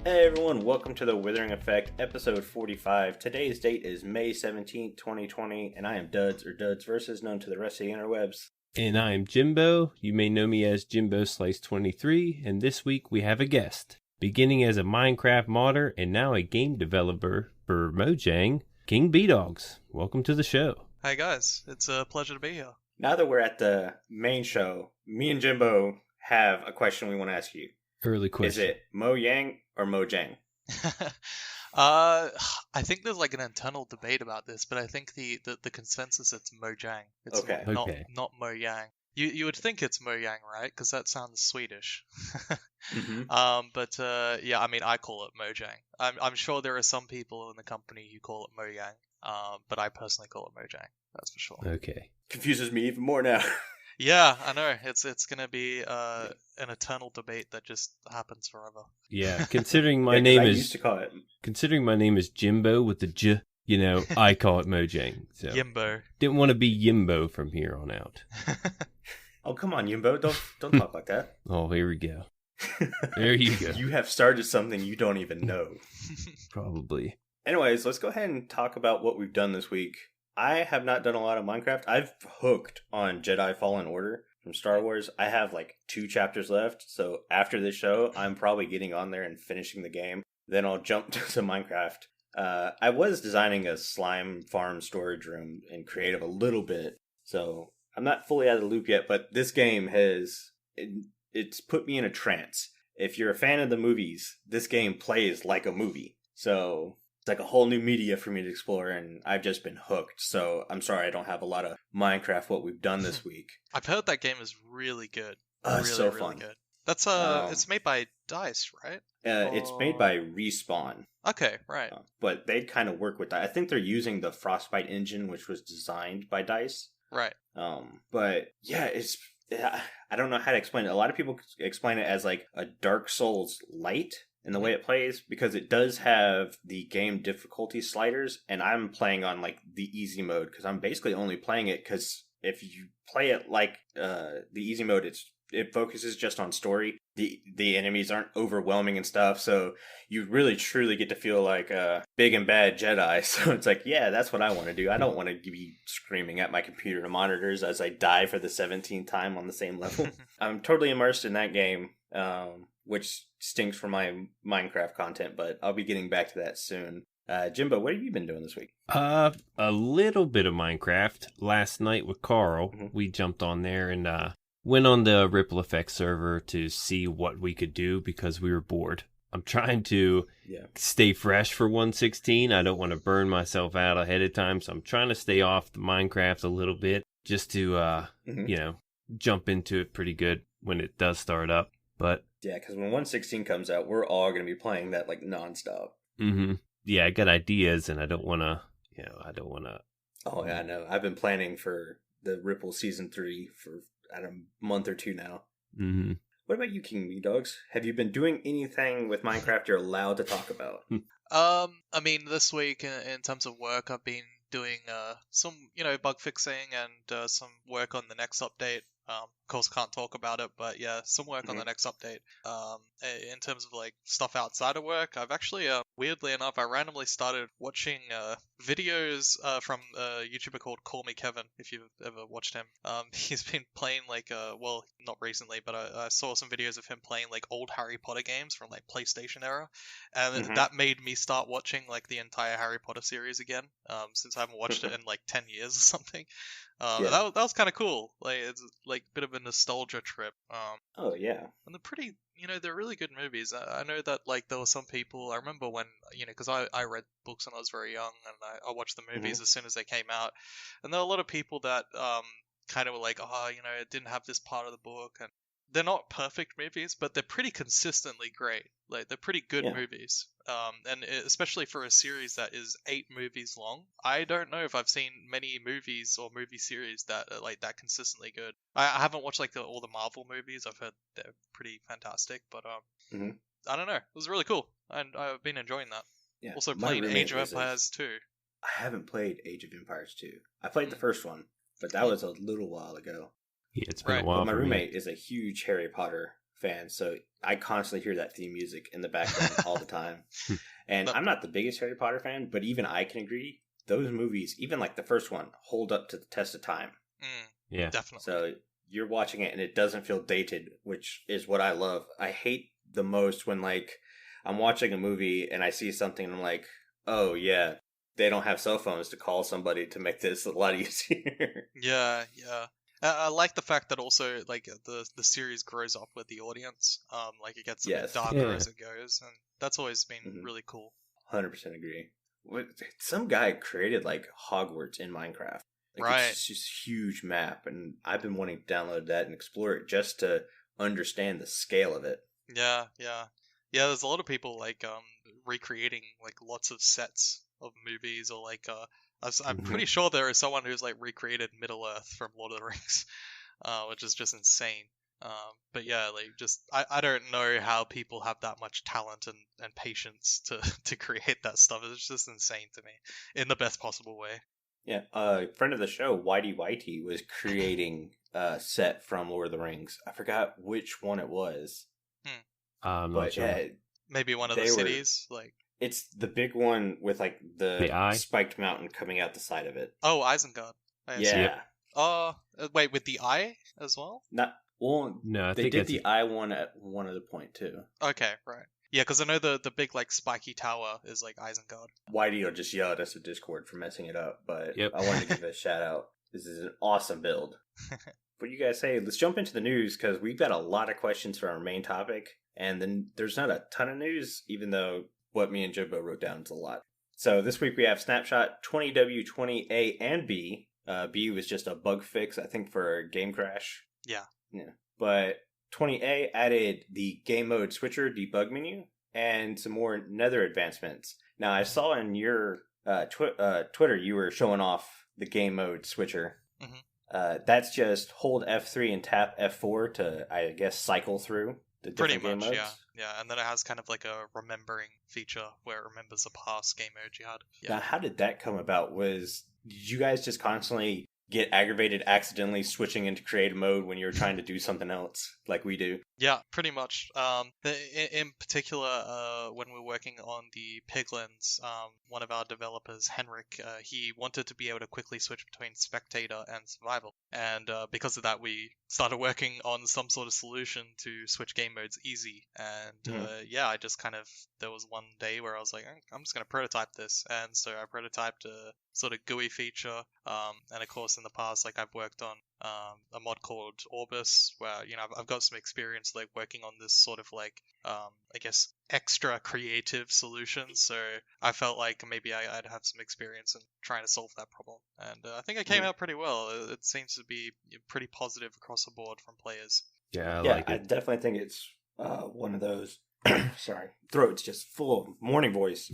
Hey everyone, welcome to the Withering Effect, episode 45. Today's date is May 17th, 2020, and I am Duds, or Duds Versus, known to the rest of the interwebs. And I am Jimbo. You may know me as Jimbo Slice 23, and this week we have a guest. Beginning as a Minecraft modder and now a game developer for Mojang, kingbdogz. Welcome to the show. Hey guys, it's a pleasure to be here. Now that we're at the main show, me and Jimbo have a question we want to ask you. Early question. Is it Mojang or Mojang? I think there's like an internal debate about this, but I think the consensus it's Mojang. It's Okay. not Mojang. You would think it's Mojang, right? Because that sounds Swedish. But yeah, I mean, I call it Mojang. I'm sure there are some people in the company who call it Mojang. But I personally call it Mojang. That's for sure. Okay. Confuses me even more now. Yeah, I know. It's gonna be an eternal debate that just happens forever. Yeah, considering my name is used to call it. Considering my name is Jimbo with the J, I call it Mojang. So Jimbo. didn't want to be Yimbo from here on out. Oh, come on, Jimbo. Don't talk like that. Oh, here we go. There you go. You have started something you don't even know. Probably. Anyways, let's go ahead and talk about what we've done this week. I have not done a lot of Minecraft. I've hooked on Jedi Fallen Order from Star Wars. I have like 2 chapters left, so after this show, I'm probably getting on there and finishing the game. Then I'll jump to some Minecraft. I was designing a slime farm storage room in creative a little bit, so I'm not fully out of the loop yet, but this game it's put me in a trance. If you're a fan of the movies, this game plays like a movie. So it's like a whole new media for me to explore, and I've just been hooked. So I'm sorry I don't have a lot of Minecraft what we've done this week. I've heard that game is really good. It's so fun. Really good. That's it's made by DICE, right? It's made by Respawn. Okay, right. But they kind of work with that. I think they're using the Frostbite engine, which was designed by DICE. Right. But yeah, I don't know how to explain it. A lot of people explain it as like a Dark Souls light in the way it plays, because it does have the game difficulty sliders, and I'm playing on like the easy mode because I'm basically only playing it because if you play it like the easy mode, it focuses just on story. The enemies aren't overwhelming and stuff, so you really truly get to feel like a big and bad Jedi. So it's like, yeah, that's what I want to do. I don't want to be screaming at my computer monitors as I die for the 17th time on the same level. I'm totally immersed in that game, which stinks for my Minecraft content, but I'll be getting back to that soon. Jimbo, what have you been doing this week? A little bit of Minecraft. Last night with Carl, we jumped on there and went on the Ripple Effect server to see what we could do because we were bored. I'm trying to stay fresh for 1.16. I don't want to burn myself out ahead of time, so I'm trying to stay off the Minecraft a little bit just to, jump into it pretty good when it does start up. But yeah, because when 1.16 comes out, we're all going to be playing that like nonstop. Yeah, I got ideas, and I don't want to. Oh yeah, I know. I've been planning for the Ripple Season 3 for a month or 2 now. What about you, kingbdogz? Have you been doing anything with Minecraft you're allowed to talk about? I mean, this week in terms of work, I've been doing some bug fixing and some work on the next update. Of course, can't talk about it, but yeah, some work on the next update. In terms of like stuff outside of work, I've actually, weirdly enough, I randomly started watching videos from a YouTuber called Call Me Kevin. If you've ever watched him, he's been playing like well, not recently, but I saw some videos of him playing like old Harry Potter games from like PlayStation era, and that made me start watching like the entire Harry Potter series again. Since I haven't watched it in like 10 years or something. That was kind of cool. Like it's like a bit of a nostalgia trip. Oh yeah, and they're pretty. They're really good movies. I know that like there were some people. I remember when because I read books when I was very young, and I watched the movies as soon as they came out, and there were a lot of people that kind of were like, oh, it didn't have this part of the book, and they're not perfect movies, but they're pretty consistently great. Like they're pretty good movies. And especially for a series that is 8 movies long, I don't know if I've seen many movies or movie series that are like that consistently good. I haven't watched like all the Marvel movies. I've heard they're pretty fantastic, but I don't know. It was really cool, and I've been enjoying that. Yeah, also played Age of Empires 2. I haven't played Age of Empires 2. I played the first one, but that was a little while ago. Yeah, it's been a while. But my roommate is a huge Harry Potter fan, so I constantly hear that theme music in the background all the time. And I'm not the biggest Harry Potter fan, but even I can agree those movies, even like the first one, hold up to the test of time. Yeah, definitely. So you're watching it and it doesn't feel dated, which is what I love. I hate the most when like I'm watching a movie and I see something and I'm like, oh yeah, they don't have cell phones to call somebody to make this a lot easier. Yeah. I like the fact that also like the series grows up with the audience. Like it gets a bit darker as it goes, and that's always been really cool. 100% agree. Some guy created like Hogwarts in Minecraft. Like, right. It's just a huge map, and I've been wanting to download that and explore it just to understand the scale of it. Yeah. There's a lot of people like recreating like lots of sets of movies, or like I'm pretty sure there is someone who's like recreated Middle Earth from Lord of the Rings, which is just insane. But yeah, like just I don't know how people have that much talent and patience to create that stuff. It's just insane to me in the best possible way. Yeah, a friend of the show, Whitey Whitey, was creating a set from Lord of the Rings. I forgot which one it was. I'm not sure. Yeah, maybe one of the cities, like it's the big one with like the spiked mountain coming out the side of it. Oh, Isengard. Yeah. Wait, with the eye as well? Not well. No, I they think did the eye one at one other point too. Okay, right. Yeah, because I know the big like spiky tower is like Isengard. Whitey will just yell at us at Discord for messing it up, but I wanted to give it a shout out. This is an awesome build. What do you guys say? Let's jump into the news because we've got a lot of questions for our main topic, and then there's not a ton of news, even though what me and Jimbo wrote down is a lot. So this week we have Snapshot 20W20A and B. B was just a bug fix, I think, for a game crash. Yeah. But 20A added the game mode switcher debug menu and some more Nether advancements. Now, I saw in your Twitter you were showing off the game mode switcher. That's just hold F3 and tap F4 to, I guess, cycle through the different game modes. Yeah, and then it has kind of like a remembering feature where it remembers a past game mode you had. Now, how did that come about? Did you guys just constantly get aggravated accidentally switching into creative mode when you're trying to do something else like we do? Yeah, pretty much. In particular, when we were working on the piglins, one of our developers, Henrik, he wanted to be able to quickly switch between spectator and survival. And because of that, we started working on some sort of solution to switch game modes easy. And I just there was one day where I was like, I'm just going to prototype this. And so I prototyped a sort of GUI feature. And of course, in the past, like I've worked on a mod called Orbis, where I've got some experience like working on this sort of like I guess extra creative solutions. So I felt like maybe I'd have some experience in trying to solve that problem, and I think it came out pretty well. It seems to be pretty positive across the board from players. Yeah, I like it. I definitely think it's one of those. Sorry, throat's just full of morning voice.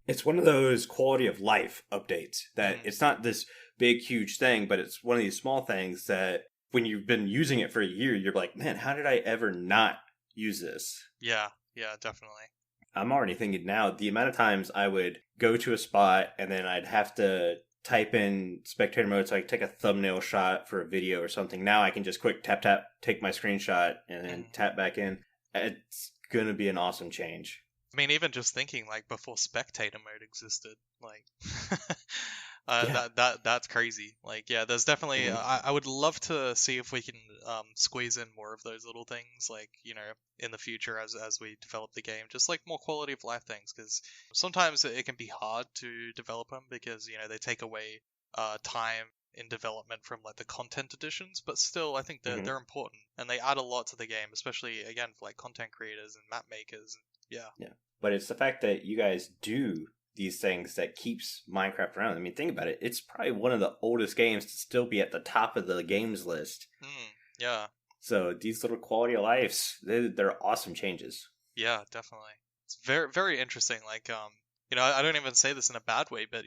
It's one of those quality of life updates that it's not this big, huge thing, but it's one of these small things that when you've been using it for a year, you're like, man, how did I ever not use this? Yeah, definitely. I'm already thinking now, the amount of times I would go to a spot and then I'd have to type in spectator mode so I could take a thumbnail shot for a video or something. Now I can just quick tap, take my screenshot and then tap back in. It's going to be an awesome change. I mean, even just thinking like before spectator mode existed, like that's crazy. Like, yeah, there's definitely. I would love to see if we can squeeze in more of those little things, like in the future as we develop the game, just like more quality of life things, because sometimes it can be hard to develop them because they take away time in development from like the content additions, but still I think they're important and they add a lot to the game, especially again for like content creators and map makers. Yeah. But it's the fact that you guys do these things that keeps Minecraft around. I mean, think about it. It's probably one of the oldest games to still be at the top of the games list. Yeah. So these little quality of lives, they're awesome changes. Yeah, definitely. It's very, very interesting. Like, I don't even say this in a bad way, but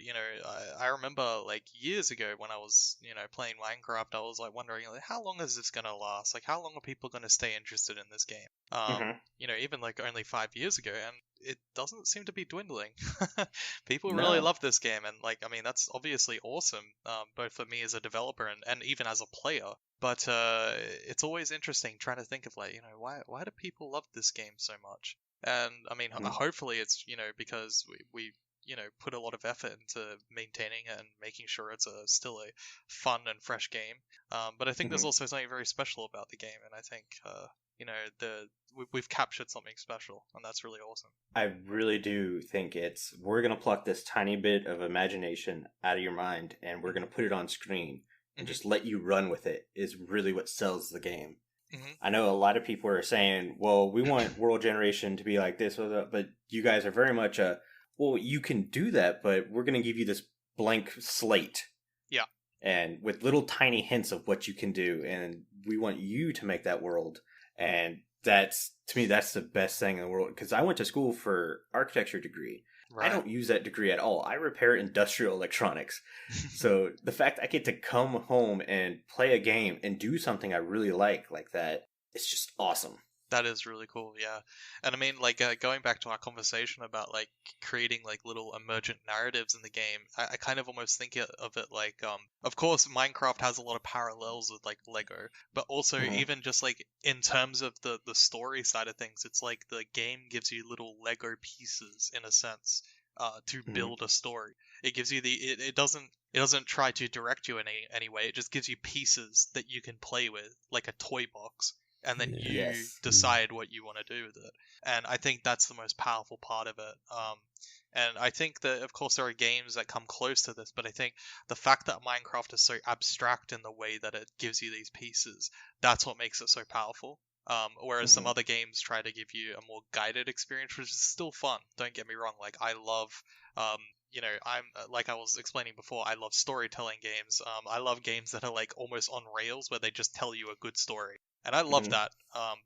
I remember like years ago when I was playing Minecraft, I was like wondering like, how long is this gonna last? Like, how long are people gonna stay interested in this game? Even like only 5 years ago, and it doesn't seem to be dwindling. People really love this game, and like, I mean, that's obviously awesome, both for me as a developer and even as a player. But it's always interesting trying to think of like, why do people love this game so much? And I mean, hopefully it's because we put a lot of effort into maintaining it and making sure it's still a fun and fresh game. But I think there's also something very special about the game, and I think we've captured something special, and that's really awesome. I really do think we're going to pluck this tiny bit of imagination out of your mind, and we're going to put it on screen and just let you run with it is really what sells the game. I know a lot of people are saying, well, we want world generation to be like this, but you guys are very much well, you can do that, but we're going to give you this blank slate. Yeah. And with little tiny hints of what you can do, and we want you to make that world. And to me, that's the best thing in the world, because I went to school for architecture degree. Right. I don't use that degree at all. I repair industrial electronics. So the fact I get to come home and play a game and do something I really like that, it's just awesome. That is really cool, yeah. And I mean, like, going back to our conversation about, like, creating, like, little emergent narratives in the game, I kind of almost think of it like, of course, Minecraft has a lot of parallels with, like, Lego, but also even just, like, in terms of the story side of things, it's like the game gives you little Lego pieces, in a sense, to build a story. It gives you it doesn't try to direct you in any way, it just gives you pieces that you can play with, like a toy box. And then you decide what you want to do with it. And I think that's the most powerful part of it. And I think that, of course, there are games that come close to this, but I think the fact that Minecraft is so abstract in the way that it gives you these pieces, that's what makes it so powerful. Whereas some other games try to give you a more guided experience, which is still fun. Don't get me wrong. Like, I love... I'm like I was explaining before, I love storytelling games. I love games that are like almost on rails where they just tell you a good story. And I love that.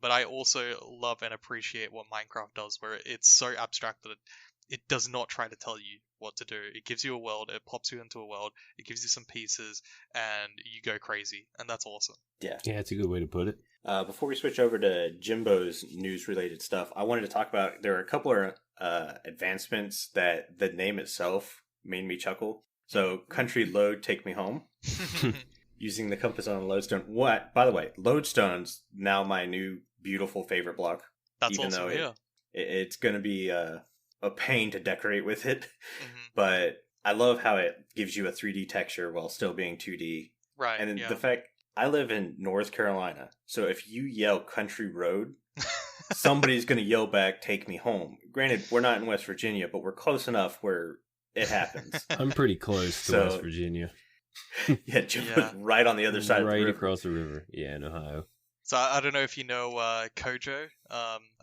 But I also love and appreciate what Minecraft does, where it's so abstract that it does not try to tell you what to do. It gives you a world, it pops you into a world, it gives you some pieces, and you go crazy. And that's awesome. Yeah, it's a good way to put it. Before we switch over to Jimbo's news-related stuff, I wanted to talk about, there are a couple of advancements that the name itself made me chuckle. So, country load, take me home. Using the compass on a lodestone. What? By the way, lodestone's now my new beautiful favorite block. That's even awesome, though it's going to be a pain to decorate with it. But I love how it gives you a 3D texture while still being 2D. Right. And the fact, I live in North Carolina, so if you yell country road, somebody's going to yell back, take me home. Granted, we're not in West Virginia, but we're close enough where it happens. I'm pretty close to West Virginia. Yeah, Jimbo's right on the other side of the river. Right across the river. Yeah, in Ohio. So I don't know if you know Kojo,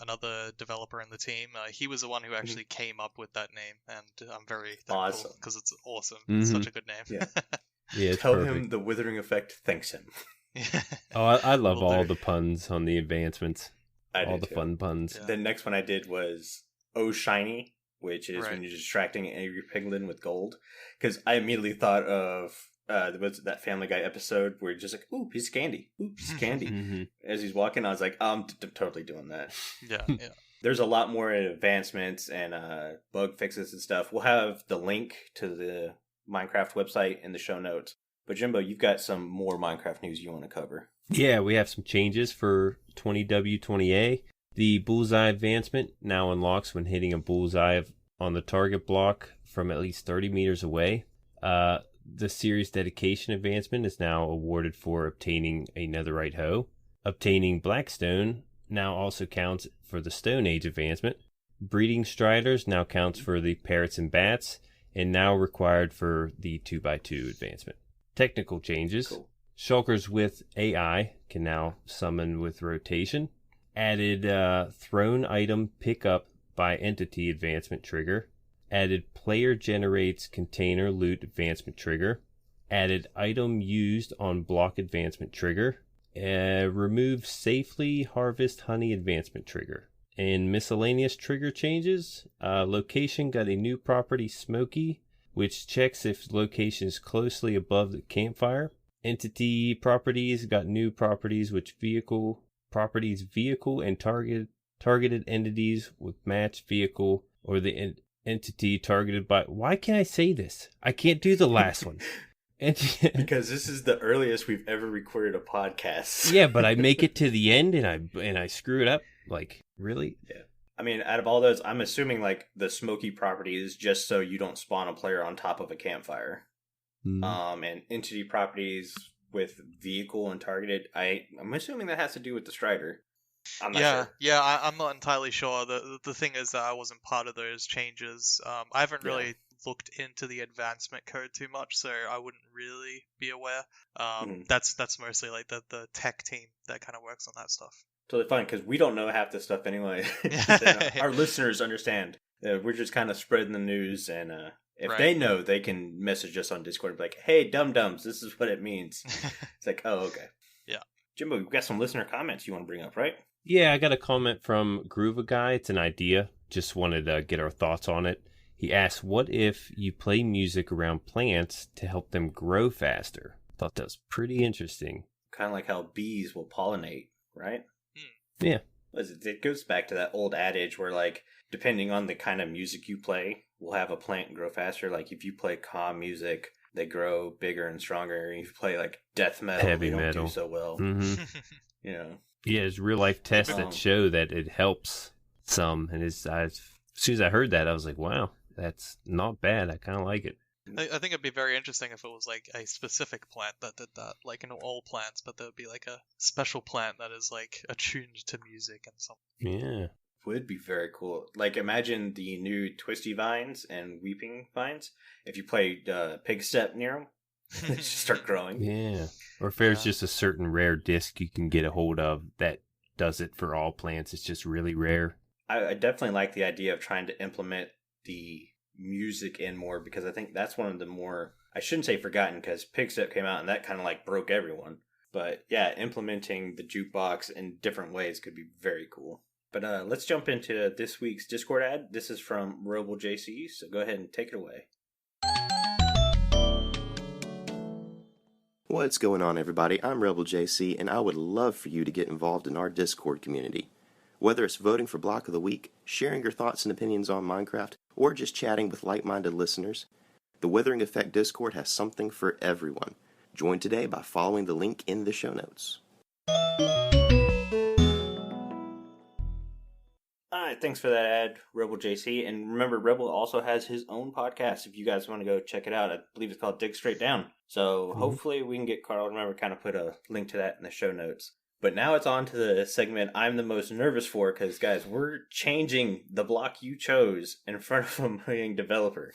another developer in the team. He was the one who actually came up with that name, and I'm very thankful because it's awesome. It's such a good name. Yeah, tell him the Withering effect thanks him. Oh, I love all the puns on the advancements. All the fun puns. Yeah. The next one I did was Oh Shiny, which is when you're distracting an angry piglin with gold. Because I immediately thought of was that Family Guy episode where you're just like, ooh, piece of candy. Ooh, piece of candy. As he's walking, I was like, I'm totally doing that. Yeah. There's a lot more advancements and bug fixes and stuff. We'll have the link to the Minecraft website in the show notes. But Jimbo, you've got some more Minecraft news you want to cover. Yeah, we have some changes for 20W20A. The bullseye advancement now unlocks when hitting a bullseye on the target block from at least 30 meters away. The series dedication advancement is now awarded for obtaining a netherite hoe. Obtaining blackstone now also counts for the Stone Age advancement. Breeding striders now counts for the parrots and bats, and now required for the 2x2 advancement. Technical changes. Cool. Shulkers with AI can now summon with rotation. Added thrown item pickup by entity advancement trigger. Added player generates container loot advancement trigger. Added item used on block advancement trigger. Remove safely harvest honey advancement trigger. And miscellaneous trigger changes. Location got a new property, Smoky, which checks if location is closely above the campfire. Entity properties got new properties, which vehicle and targeted entities with match vehicle or the entity targeted by... Why can't I say this? I can't do the last one. Because this is the earliest we've ever recorded a podcast. Yeah, but I make it to the end and I screw it up. Like, really? Yeah. I mean, out of all those, I'm assuming like the smoky property is just so you don't spawn a player on top of a campfire. And entity properties with vehicle and targeted, I'm assuming that has to do with the Strider. I'm not sure. Yeah, I'm not entirely sure. The thing is that I wasn't part of those changes. I haven't really looked into the advancement code too much, so I wouldn't really be aware. That's mostly like the tech team that kind of works on that stuff. Totally fine, because we don't know half this stuff anyway. Our listeners understand. We're just kind of spreading the news, and if they know, they can message us on Discord and be like, hey, dum-dums, this is what it means. It's like, oh, okay. Yeah. Jimbo, we've got some listener comments you want to bring up, right? Yeah, I got a comment from Groove Guy. It's an idea. Just wanted to get our thoughts on it. He asked, what if you play music around plants to help them grow faster? Thought that was pretty interesting. Kind of like how bees will pollinate, right? Yeah. It goes back to that old adage where, like, depending on the kind of music you play, will have a plant grow faster. Like, if you play calm music, they grow bigger and stronger. If you play, like, death metal, heavy they don't metal. do so well. Mm-hmm. You know? Yeah, there's real-life tests that show that it helps some. And as soon as I heard that, I was like, wow, that's not bad. I kind of like it. I think it'd be very interesting if it was like a specific plant that did that, like in all plants, but there would be like a special plant that is like attuned to music and something. Yeah. Would be very cool. Like, imagine the new twisty vines and weeping vines. If you played pig step near them, they just start growing. Yeah. Or if there's just a certain rare disc you can get a hold of that does it for all plants. It's just really rare. I definitely like the idea of trying to implement the music in more, because I think that's one of the more, I shouldn't say forgotten, because Pigstep came out and that kind of like broke everyone, but yeah, implementing the jukebox in different ways could be very cool. But let's jump into this week's Discord ad. This is from RobleJC, so go ahead and take it away. What's going on, everybody? I'm RobleJC, and I would love for you to get involved in our Discord community. Whether it's voting for Block of the Week, sharing your thoughts and opinions on Minecraft, or just chatting with like-minded listeners, the Withering Effect Discord has something for everyone. Join today by following the link in the show notes. Alright, thanks for that ad, RobleJC. And remember, Rebel also has his own podcast if you guys want to go check it out. I believe it's called Dig Straight Down. So hopefully we can get Carl to remember kind of put a link to that in the show notes. But now it's on to the segment I'm the most nervous for, because, guys, we're changing the block you chose in front of a Mojang developer.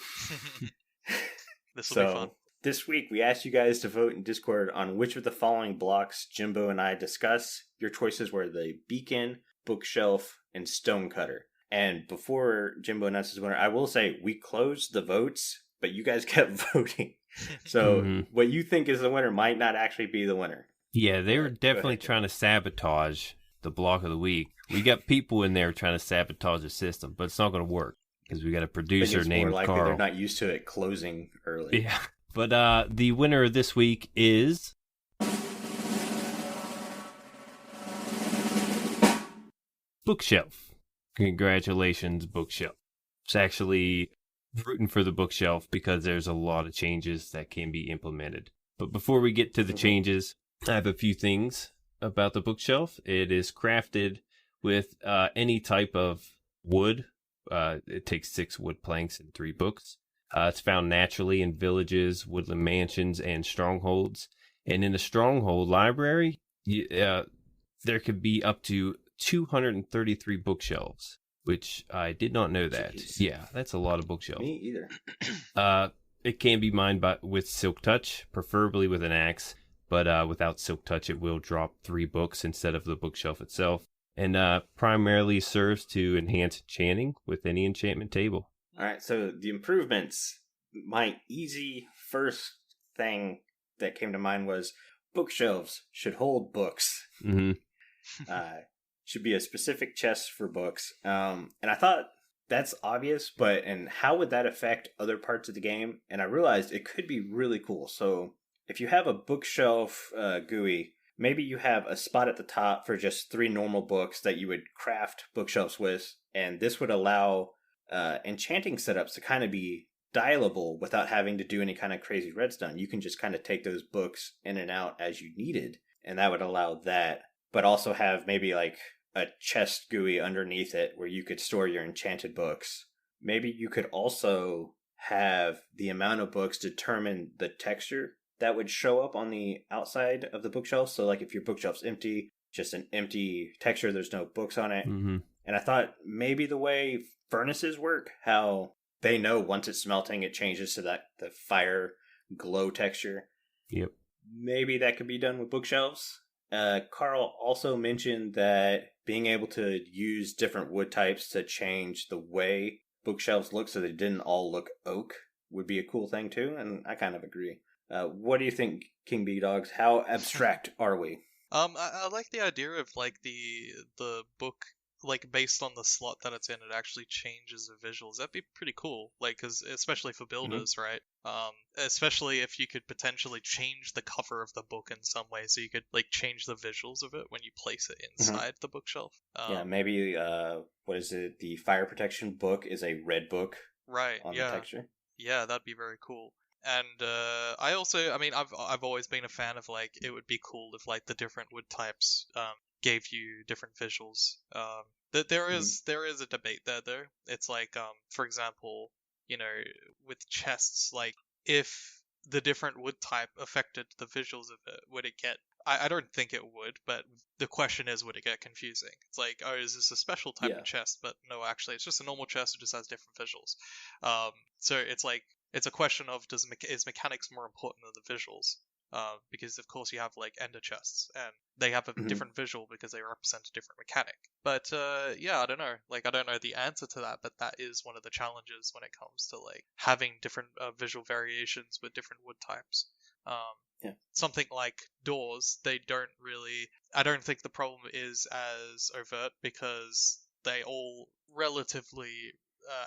This will be fun. This week, we asked you guys to vote in Discord on which of the following blocks Jimbo and I discuss. Your choices were the beacon, bookshelf, and stonecutter. And before Jimbo announces the winner, I will say we closed the votes, but you guys kept voting. So what you think is the winner might not actually be the winner. Yeah, they were definitely trying to sabotage the block of the week. We got people in there trying to sabotage the system, but it's not going to work because we got a producer named Carl. They're not used to it closing early. Yeah, but the winner this week is Bookshelf. Congratulations, Bookshelf. It's actually rooting for the Bookshelf because there's a lot of changes that can be implemented. But before we get to the changes, I have a few things about the Bookshelf. It is crafted with any type of wood. It takes 6 wood planks and 3 books. It's found naturally in villages, woodland mansions, and strongholds. And in the stronghold library, there could be up to 233 bookshelves, which I did not know that. Jeez. Yeah, that's a lot of bookshelves. Me either. It can be mined with Silk Touch, preferably with an axe. But without Silk Touch, it will drop 3 books instead of the bookshelf itself. And primarily serves to enhance enchanting with any enchantment table. All right, so the improvements. My easy first thing that came to mind was bookshelves should hold books. Mm-hmm. Should be a specific chest for books. And I thought that's obvious, and how would that affect other parts of the game? And I realized it could be really cool. So if you have a bookshelf GUI maybe you have a spot at the top for just 3 normal books that you would craft bookshelves with, and this would allow enchanting setups to kind of be dialable without having to do any kind of crazy redstone. You can just kind of take those books in and out as you needed, and that would allow that, but also have maybe like a chest GUI underneath it where you could store your enchanted books. Maybe you could also have the amount of books determine the texture that would show up on the outside of the bookshelf. So like if your bookshelf's empty, just an empty texture, there's no books on it. Mm-hmm. And I thought maybe the way furnaces work, how they know once it's smelting, it changes to the fire glow texture. Yep. Maybe that could be done with bookshelves. Carl also mentioned that being able to use different wood types to change the way bookshelves look so they didn't all look oak would be a cool thing too, and I kind of agree. What do you think, kingbdogz? How abstract are we? I like the idea of like the book, like based on the slot that it's in, it actually changes the visuals. That'd be pretty cool. Like, cause especially for builders, right? Especially if you could potentially change the cover of the book in some way, so you could like change the visuals of it when you place it inside the bookshelf. Yeah, maybe what is it? The fire protection book is a red book, right? On the texture. Yeah, that'd be very cool. And I also, I mean, I've always been a fan of like, it would be cool if like the different wood types gave you different visuals. There is a debate there though. It's like for example, you know, with chests, like if the different wood type affected the visuals of it, would it get? I don't think it would, but the question is, would it get confusing? It's like, oh, is this a special type of chest? But no, actually, it's just a normal chest. It just has different visuals. So it's like, it's a question of is mechanics more important than the visuals? Because of course you have like ender chests and they have a different visual because they represent a different mechanic. But yeah, I don't know. Like, I don't know the answer to that, but that is one of the challenges when it comes to like having different visual variations with different wood types. Something like doors, they don't really. I don't think the problem is as overt because they all relatively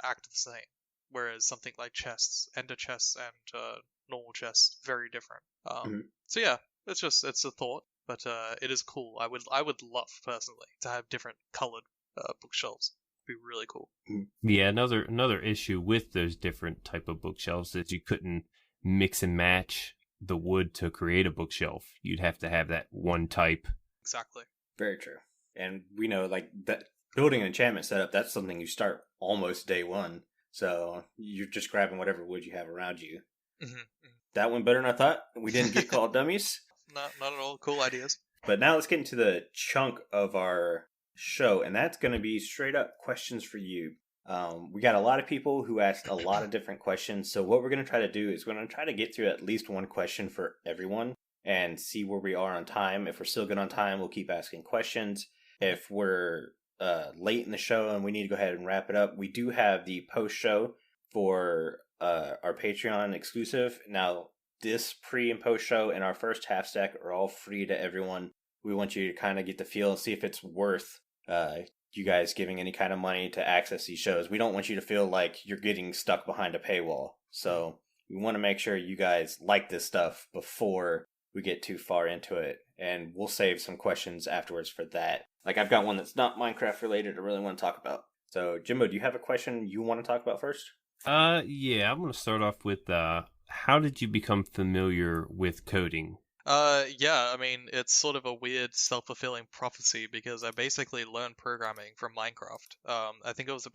act the same. Whereas something like chests, ender chests, and normal chests, very different. So yeah, it's a thought, but it is cool. I would love personally to have different colored bookshelves. It'd be really cool. Yeah, another issue with those different type of bookshelves is you couldn't mix and match the wood to create a bookshelf. You'd have to have that one type. Exactly. Very true. And we know like that building an enchantment setup, that's something you start almost day one. So you're just grabbing whatever wood you have around you. That went better than I thought. We didn't get called dummies. Not at all. Cool ideas. But now let's get into the chunk of our show, and that's going to be straight up questions for you. We got a lot of people who asked a lot of different questions. So what we're going to try to do is we're going to try to get through at least one question for everyone and see where we are on time. If we're still good on time, we'll keep asking questions. If we're late in the show and we need to go ahead and wrap it up, we do have the post show for our Patreon exclusive. Now, this pre and post show and our first half stack are all free to everyone. We want you to kind of get the feel and see if it's worth you guys giving any kind of money to access these shows. We don't want you to feel like you're getting stuck behind a paywall. So we want to make sure you guys like this stuff before we get too far into it. And we'll save some questions afterwards for that. Like, I've got one that's not Minecraft related I really want to talk about. So, Jimbo, do you have a question you want to talk about first? Yeah, I'm going to start off with, how did you become familiar with coding? Yeah, I mean, it's sort of a weird self-fulfilling prophecy because I basically learned programming from Minecraft. I think I was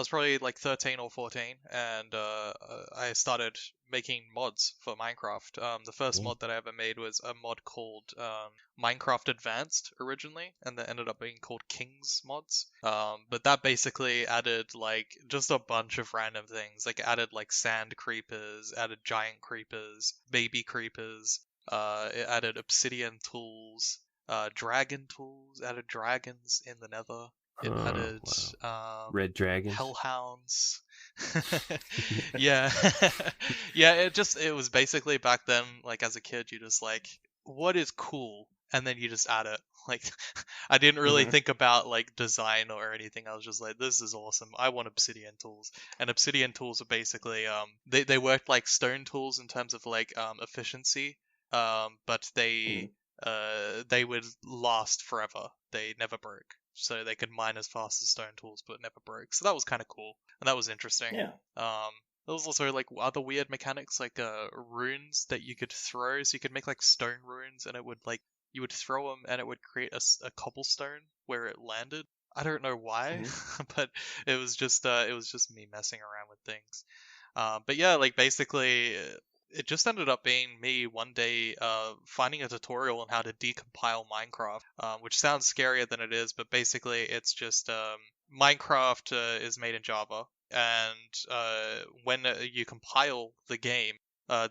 probably like 13 or 14, and I started making mods for Minecraft. The first mod that I ever made was a mod called Minecraft Advanced originally, and that ended up being called King's Mods. But that basically added like just a bunch of random things. Like it added like sand creepers, added giant creepers, baby creepers. It added obsidian tools, dragon tools, added dragons in the nether. It added red dragons, hellhounds. Yeah. Yeah, it was basically back then, like as a kid, you just like, what is cool? And then you just add it. Like, I didn't really think about like design or anything. I was just like, this is awesome. I want obsidian tools. And obsidian tools are basically, they worked like stone tools in terms of like efficiency. But they they would last forever. They never broke. So they could mine as fast as stone tools, but never broke. So that was kind of cool, and that was interesting. Yeah. There was also like other weird mechanics, like runes that you could throw. So you could make like stone runes, and it would like you would throw them, and it would create a cobblestone where it landed. I don't know why, but it was just me messing around with things. But yeah, like basically, it just ended up being me one day finding a tutorial on how to decompile Minecraft, which sounds scarier than it is, but basically it's just Minecraft is made in Java, and when you compile the game,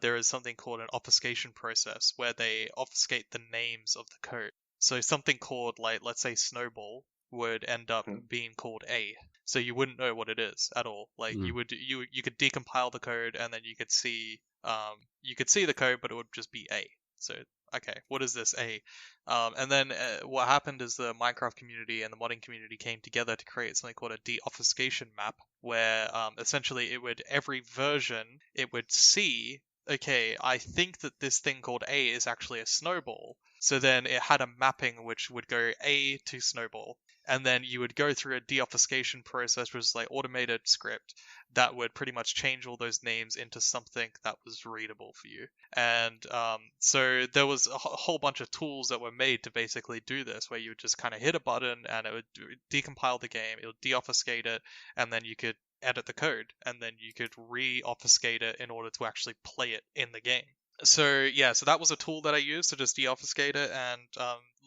there is something called an obfuscation process where they obfuscate the names of the code. So something called, like, let's say Snowball would end up being called A. So you wouldn't know what it is at all. Like you could decompile the code, and then you could see the code, but it would just be A. So okay, what is this A? And then what happened is the Minecraft community and the modding community came together to create something called a deobfuscation map, where essentially every version it would see, okay, I think that this thing called A is actually a snowball. So then it had a mapping which would go A to snowball. And then you would go through a deobfuscation process, which was like automated script that would pretty much change all those names into something that was readable for you. And so there was a whole bunch of tools that were made to basically do this, where you would just kind of hit a button and it would decompile the game, it would deobfuscate it, and then you could edit the code, and then you could re-obfuscate it in order to actually play it in the game. So yeah, so that was a tool that I used to just deobfuscate it and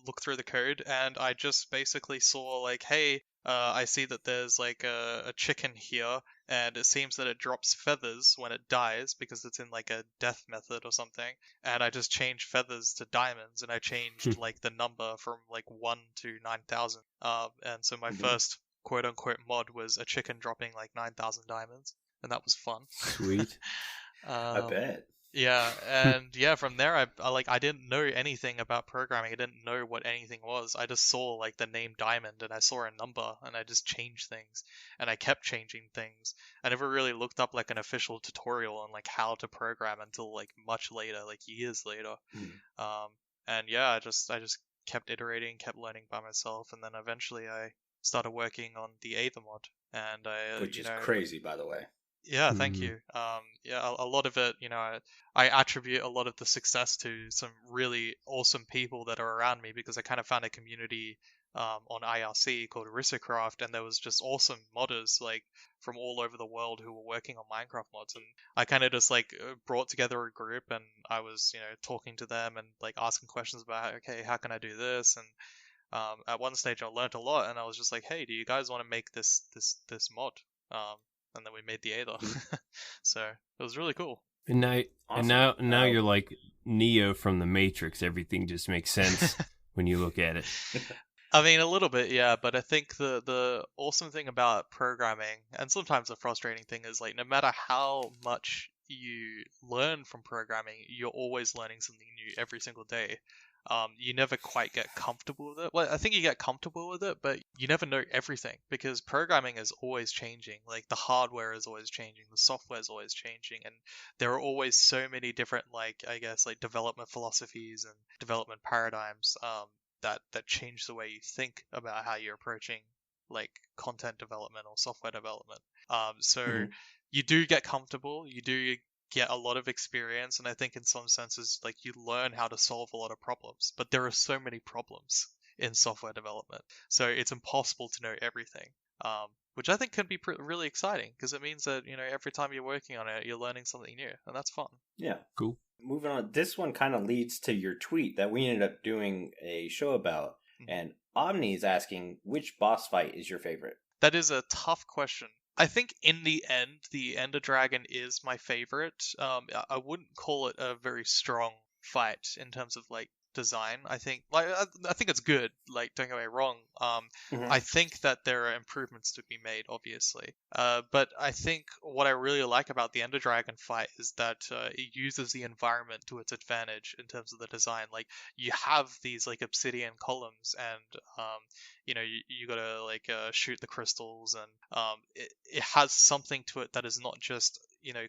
look through the code, and I just basically saw like, hey, I see that there's like a chicken here, and it seems that it drops feathers when it dies because it's in like a death method or something, and I just changed feathers to diamonds, and I changed like the number from like 1 to 9,000, and so my first quote-unquote mod was a chicken dropping like 9,000 diamonds, and that was fun. Sweet. I bet. Yeah, and yeah, from there I didn't know anything about programming. I didn't know what anything was. I just saw like the name Diamond, and I saw a number, and I just changed things, and I kept changing things. I never really looked up like an official tutorial on like how to program until like much later, like years later. And yeah, I just kept iterating, kept learning by myself, and then eventually I started working on the Aether mod, and Which is crazy, by the way. Yeah, thank you. Yeah, a lot of it, I attribute a lot of the success to some really awesome people that are around me, because I kind of found a community on IRC called Aristocraft, and there was just awesome modders like from all over the world who were working on Minecraft mods, and I kind of just like brought together a group, and I was talking to them and like asking questions about, okay, how can I do this? And at one stage I learned a lot, and I was just like, hey, do you guys want to make this mod? And then we made the Aether. So it was really cool. And now, Awesome. now you're like Neo from the Matrix. Everything just makes sense when you look at it. I mean, a little bit, yeah, but I think the awesome thing about programming, and sometimes the frustrating thing, is like no matter how much you learn from programming, you're always learning something new every single day. You never quite get comfortable with it. Well, I think you get comfortable with it, but you never know everything, because programming is always changing. Like the hardware is always changing, the software is always changing, and there are always so many different, like, I guess, like development philosophies and development paradigms that change the way you think about how you're approaching like content development or software development. So you do get comfortable, you do get a lot of experience, and I think in some senses like you learn how to solve a lot of problems, but there are so many problems in software development, so it's impossible to know everything, which I think can be really exciting, because it means that every time you're working on it, you're learning something new, and that's fun. Yeah, cool. Moving on, this one kind of leads to your tweet that we ended up doing a show about, and Omni is asking, which boss fight is your favorite? That is a tough question. I think in the end, the Ender Dragon is my favorite. I wouldn't call it a very strong fight in terms of like design. I think it's good. Like, don't get me wrong. I think that there are improvements to be made, obviously. But I think what I really like about the Ender Dragon fight is that it uses the environment to its advantage in terms of the design. Like, you have these like obsidian columns, and you gotta like shoot the crystals, and it has something to it that is not just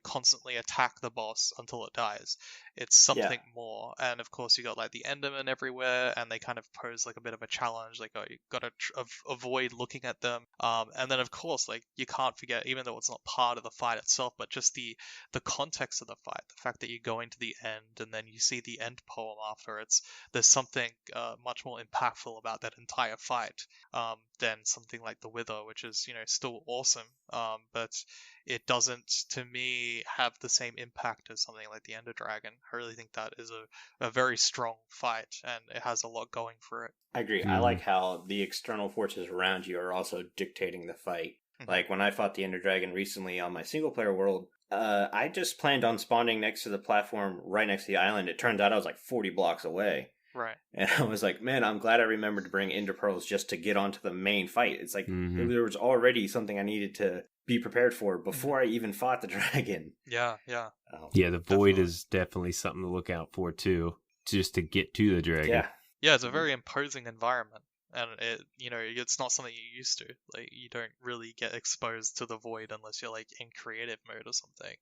constantly attack the boss until it dies. It's something more. And of course you got like the Endermen everywhere, and they kind of pose like a bit of a challenge, like, oh, you gotta avoid looking at them. And then of course, like, you can't forget, even though it's not part of the fight itself, but just the context of the fight, the fact that you go into the end and then you see the end poem after. There's something much more impactful about that entire fight than something like the Wither, which is still awesome, but it doesn't, to me, have the same impact as something like the Ender Dragon. I really think that is a very strong fight, and it has a lot going for it. I agree. I like how the external forces around you are also dictating the fight. Like when I fought the Ender Dragon recently on my single player world, I just planned on spawning next to the platform right next to the island. It turns out I was like 40 blocks away. Right. And I was like, man, I'm glad I remembered to bring Ender Pearls just to get onto the main fight. It's like there was already something I needed to be prepared for before I even fought the dragon. Yeah. Yeah, the Void is definitely something to look out for too, just to get to the dragon. Yeah, it's a very imposing environment. And it's not something you're used to. Like, you don't really get exposed to the Void unless you're like in creative mode or something.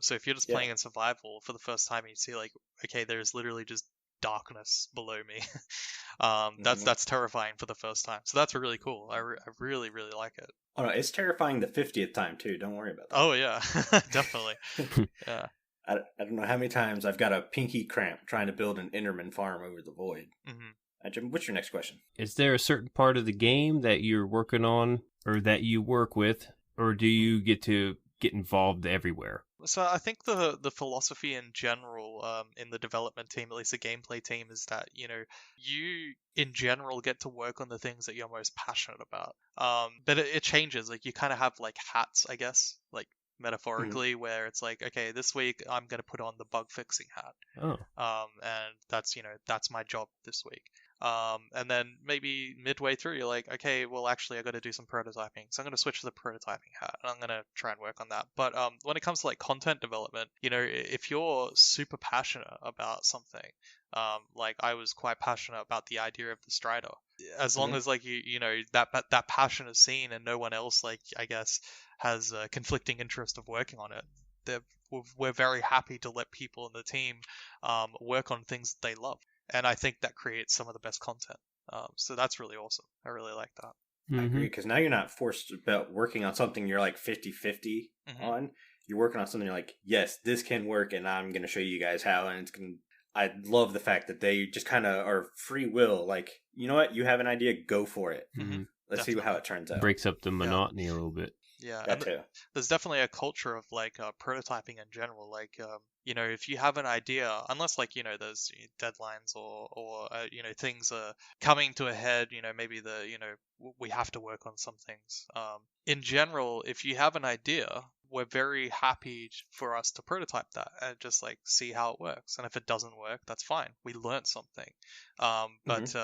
So if you're just playing in survival for the first time, and you see like, okay, there's literally just darkness below me. That's terrifying for the first time. So that's really cool. I really, really like it. Oh no, it's terrifying the 50th time too. Don't worry about that. Oh yeah, definitely. Yeah. I don't know how many times I've got a pinky cramp trying to build an Enderman farm over the Void. Jim, what's your next question? Is there a certain part of the game that you're working on, or that you work with, or do you get to get involved everywhere? So I think the philosophy in general in the development team, at least the gameplay team, is that you in general get to work on the things that you're most passionate about. But it changes. Like, you kind of have like hats, I guess, like metaphorically, where it's like, okay, this week I'm going to put on the bug fixing hat. And that's my job this week. And then maybe midway through, you're like, okay, well, actually, I got to do some prototyping, so I'm going to switch to the prototyping hat, and I'm going to try and work on that. But when it comes to like content development, if you're super passionate about something, like I was quite passionate about the idea of the Strider, as long as like that passion is seen and no one else, like, I guess, has a conflicting interest of working on it, we're very happy to let people in the team work on things that they love. And I think that creates some of the best content. So that's really awesome. I really like that. I agree, because now you're not forced about working on something you're like 50-50 on. You're working on something you're like, yes, this can work, and I'm going to show you guys how. And I love the fact that they just kind of are free will. Like, you know what? You have an idea, go for it. Let's see how it turns out. Breaks up the monotony a little bit. Yeah, that too. There's definitely a culture of like prototyping in general. Like, if you have an idea, unless like there's deadlines or things are coming to a head, maybe we have to work on some things. In general, if you have an idea, we're very happy for us to prototype that and just like see how it works. And if it doesn't work, that's fine. We learned something. But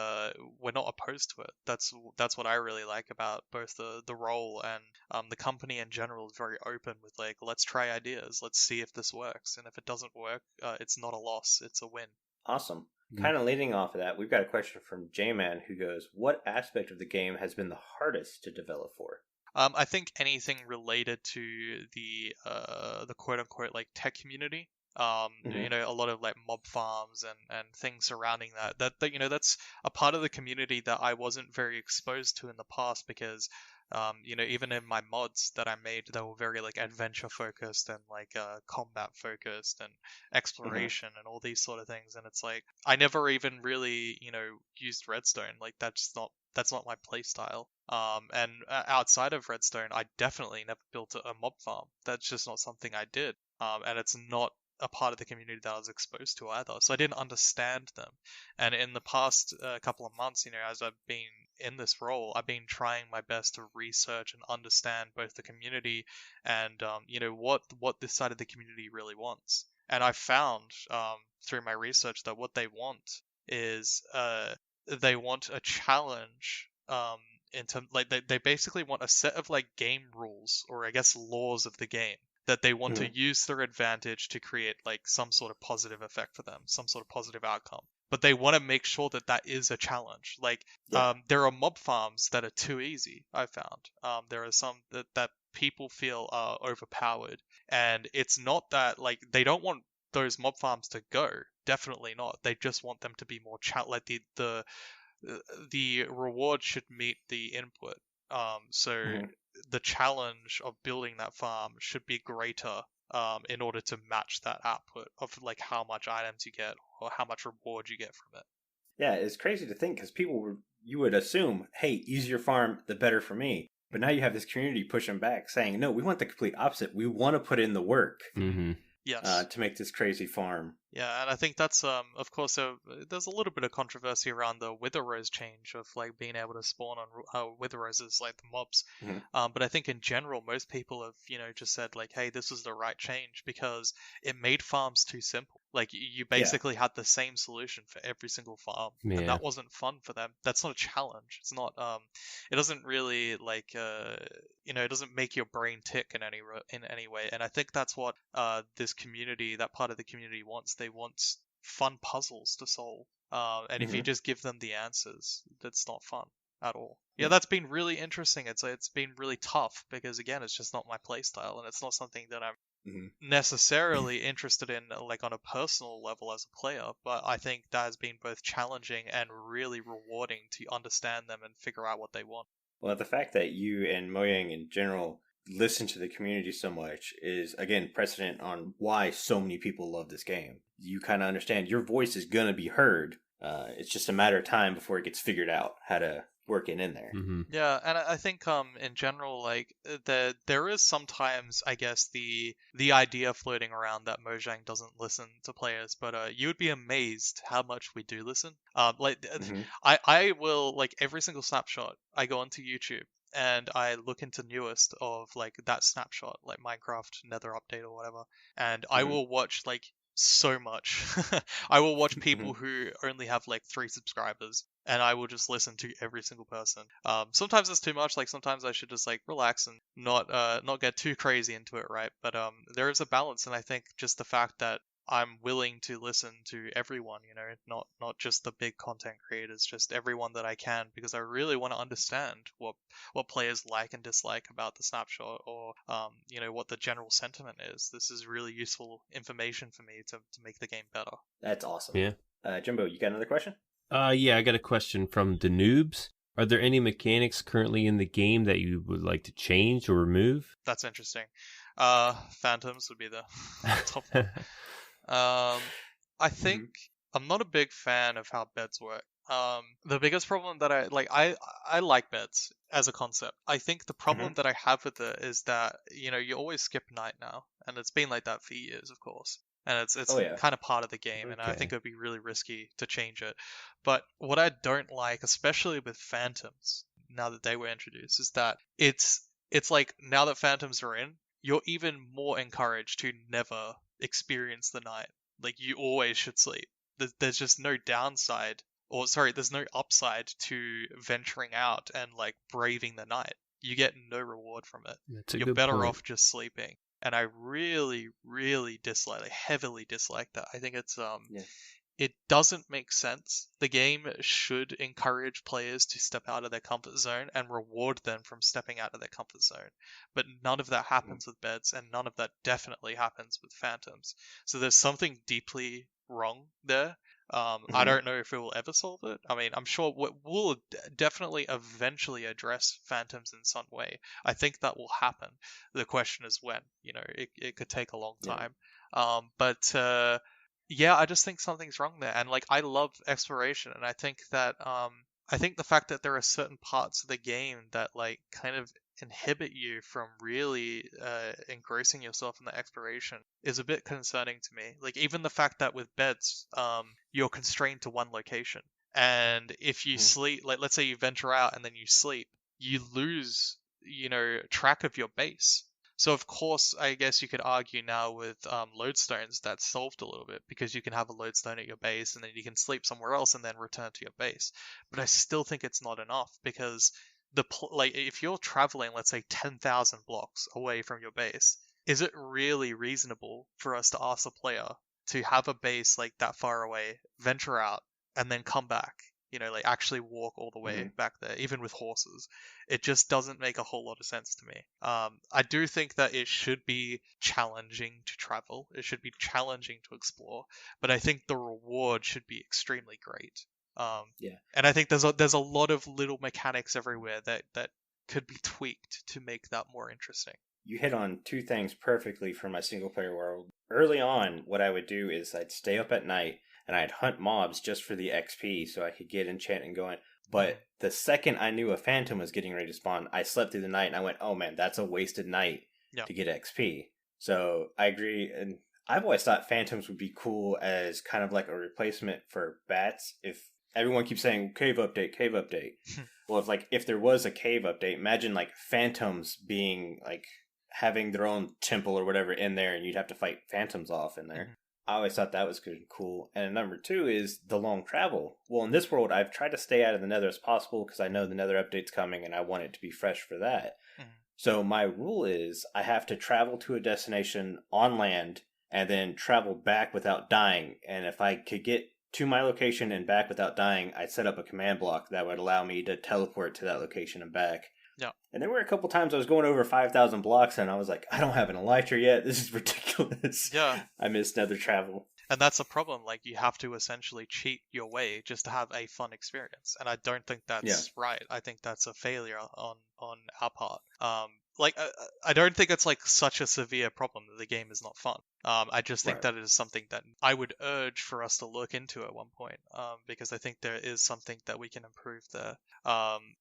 we're not opposed to it. That's what I really like about both the role and the company in general is very open with like, let's try ideas. Let's see if this works. And if it doesn't work, it's not a loss. It's a win. Awesome. Kind of leading off of that, we've got a question from J-Man who goes, what aspect of the game has been the hardest to develop for? I think anything related to the quote unquote like tech community. A lot of like mob farms and things surrounding that that's a part of the community that I wasn't very exposed to in the past, because even in my mods that I made, they were very like adventure focused and like combat focused and exploration and all these sort of things. And it's like, I never even really, used Redstone. Like, that's not my play style. And outside of Redstone, I definitely never built a mob farm. That's just not something I did. And it's not a part of the community that I was exposed to either. So I didn't understand them. And in the past couple of months, as I've been in this role, I've been trying my best to research and understand both the community and, what this side of the community really wants. And I found through my research that what they want is they want a challenge in terms, like, they basically want a set of like game rules, or I guess laws of the game, that they want to use their advantage to create like some sort of positive effect for them, some sort of positive outcome. But they want to make sure that that is a challenge. Like, there are mob farms that are too easy, I found. There are some that people feel are overpowered. And it's not that, like, they don't want those mob farms to go. Definitely not. They just want them to be more like the reward should meet the input. So the challenge of building that farm should be greater in order to match that output of like how much items you get or how much reward you get from it. Yeah, it's crazy to think because you would assume, hey, easier farm, the better for me. But now you have this community pushing back saying, no, we want the complete opposite. We want to put in the work Yes. to make this crazy farm. Yeah, and I think that's of course there's a little bit of controversy around the Wither Rose change of like being able to spawn on Wither Roses like the mobs. But I think in general most people have just said like, hey, this is the right change because it made farms too simple. Like you basically had the same solution for every single farm, and that wasn't fun for them. That's not a challenge. It's not it doesn't really like it doesn't make your brain tick in any way. And I think that's what this community, that part of the community wants. They want fun puzzles to solve. And if you just give them the answers, that's not fun at all. Yeah, that's been really interesting. It's been really tough because again, it's just not my playstyle, and it's not something that I'm necessarily interested in like on a personal level as a player, but I think that has been both challenging and really rewarding to understand them and figure out what they want. Well, the fact that you and Mojang in general listen to the community so much is, again, precedent on why so many people love this game. You kind of understand your voice is going to be heard. It's just a matter of time before it gets figured out how to work it in there. Yeah, and I think in general, like there is sometimes, I guess, the idea floating around that Mojang doesn't listen to players, but you would be amazed how much we do listen. I will, like, every single snapshot I go onto YouTube and I look into newest of like that snapshot, like Minecraft Nether update or whatever, and I will watch like so much. I will watch people who only have like 3 subscribers, and I will just listen to every single person. Sometimes it's too much. Like sometimes I should just like relax and not get too crazy into it, right? But there is a balance, and I think just the fact that I'm willing to listen to everyone, not just the big content creators, just everyone that I can, because I really want to understand what players like and dislike about the snapshot, or what the general sentiment is. This is really useful information for me to make the game better. That's awesome. Yeah. Jimbo, you got another question? Yeah, I got a question from the noobs. Are there any mechanics currently in the game that you would like to change or remove? That's interesting. Phantoms would be the top one. I think I'm not a big fan of how beds work. The biggest problem that I like beds as a concept. I think the problem that I have with it is that, you always skip night now, and it's been like that for years, of course. And it's kind of part of the game, and I think it would be really risky to change it. But what I don't like, especially with Phantoms, now that they were introduced, is that it's like now that Phantoms are in, you're even more encouraged to never experience the night. Like you always should sleep. There's just no downside, or sorry, there's no upside to venturing out and like braving the night. You get no reward from it. You're better off just sleeping. And I really, really heavily dislike that. I think it's it doesn't make sense. The game should encourage players to step out of their comfort zone and reward them from stepping out of their comfort zone. But none of that happens with beds, and none of that definitely happens with Phantoms. So there's something deeply wrong there. I don't know if it will ever solve it. I mean, I'm sure we'll definitely eventually address Phantoms in some way. I think that will happen. The question is when. It could take a long time. Yeah, I just think something's wrong there. And like, I love exploration, and I think that I think the fact that there are certain parts of the game that like kind of inhibit you from really engrossing yourself in the exploration is a bit concerning to me. Like even the fact that with beds, you're constrained to one location, and if you sleep, like let's say you venture out and then you sleep, you lose track of your base. So of course, I guess you could argue now with lodestones that's solved a little bit, because you can have a lodestone at your base and then you can sleep somewhere else and then return to your base. But I still think it's not enough, because if you're traveling, let's say 10,000 blocks away from your base, is it really reasonable for us to ask a player to have a base like that far away, venture out, and then come back like actually walk all the way back there, even with horses. It just doesn't make a whole lot of sense to me. I do think that it should be challenging to travel. It should be challenging to explore, but I think the reward should be extremely great. And I think there's a lot of little mechanics everywhere that could be tweaked to make that more interesting. You hit on two things perfectly for my single player world. Early on, what I would do is I'd stay up at night and I'd hunt mobs just for the XP so I could get enchanting going. But the second I knew a phantom was getting ready to spawn, I slept through the night and I went, oh man, that's a wasted night to get XP. So I agree. And I've always thought phantoms would be cool as kind of like a replacement for bats. If everyone keeps saying cave update, well, if there was a cave update, imagine like phantoms being like having their own temple or whatever in there, and you'd have to fight phantoms off in there. I always thought that was good and cool. And number two is the long travel. Well, in this world, I've tried to stay out of the Nether as possible because I know the Nether update's coming and I want it to be fresh for that. So my rule is I have to travel to a destination on land and then travel back without dying. And if I could get to my location and back without dying, I'd set up a command block that would allow me to teleport to that location and back. Yeah. And there were a couple times I was going over 5,000 blocks and I was like, I don't have an elytra yet. This is ridiculous. Yeah. I missed Nether travel. And that's a problem. Like, you have to essentially cheat your way just to have a fun experience. And I don't think that's right. I think that's a failure on our part. I don't think it's like such a severe problem that the game is not fun. I just think that it is something that I would urge for us to look into at one point, because I think there is something that we can improve there.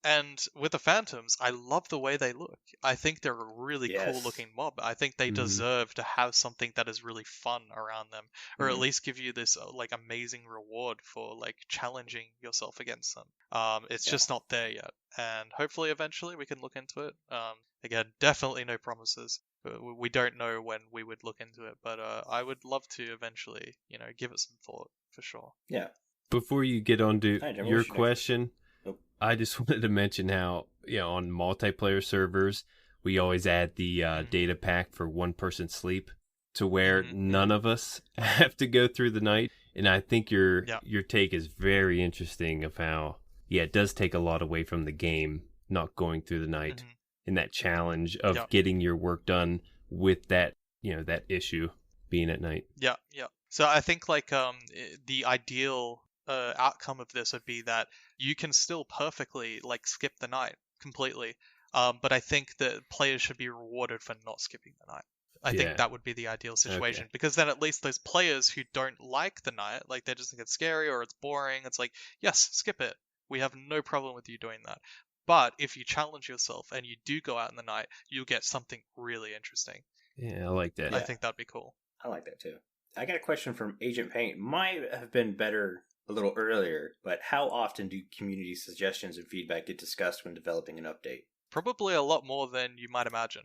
And with the phantoms, I love the way they look. I think they're a really cool looking mob. I think they deserve to have something that is really fun around them, or at least give you this like amazing reward for like challenging yourself against them. It's just not there yet, and hopefully eventually we can look into it. Again, definitely no promises. We don't know when we would look into it, but I would love to eventually, give it some thought for sure. Yeah. Before you get on to your question, I just wanted to mention how, on multiplayer servers, we always add the data pack for one person sleep to where none of us have to go through the night. And I think your take is very interesting of how, it does take a lot away from the game, not going through the night. And that challenge of getting your work done with that, that issue being at night. Yeah. So I think like the ideal outcome of this would be that you can still perfectly like skip the night completely. But I think that players should be rewarded for not skipping the night. I think that would be the ideal situation, because then at least those players who don't like the night, like they just think it's scary or it's boring, it's like, yes, skip it. We have no problem with you doing that. But if you challenge yourself and you do go out in the night, you'll get something really interesting. Yeah, I like that. I think that'd be cool. I like that too. I got a question from Agent Paint. Might have been better a little earlier, but how often do community suggestions and feedback get discussed when developing an update? Probably a lot more than you might imagine.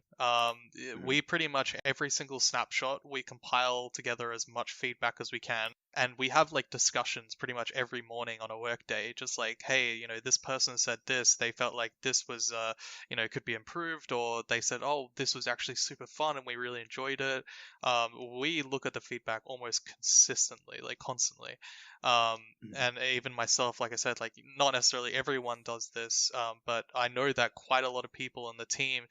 We pretty much, every single snapshot, we compile together as much feedback as we can. And we have like discussions pretty much every morning on a work day, just like, hey, this person said this, they felt like this was, could be improved, or they said, oh, this was actually super fun and we really enjoyed it. We look at the feedback almost consistently, like constantly. And even myself, like I said, like not necessarily everyone does this, but I know that quite a lot of people in the team,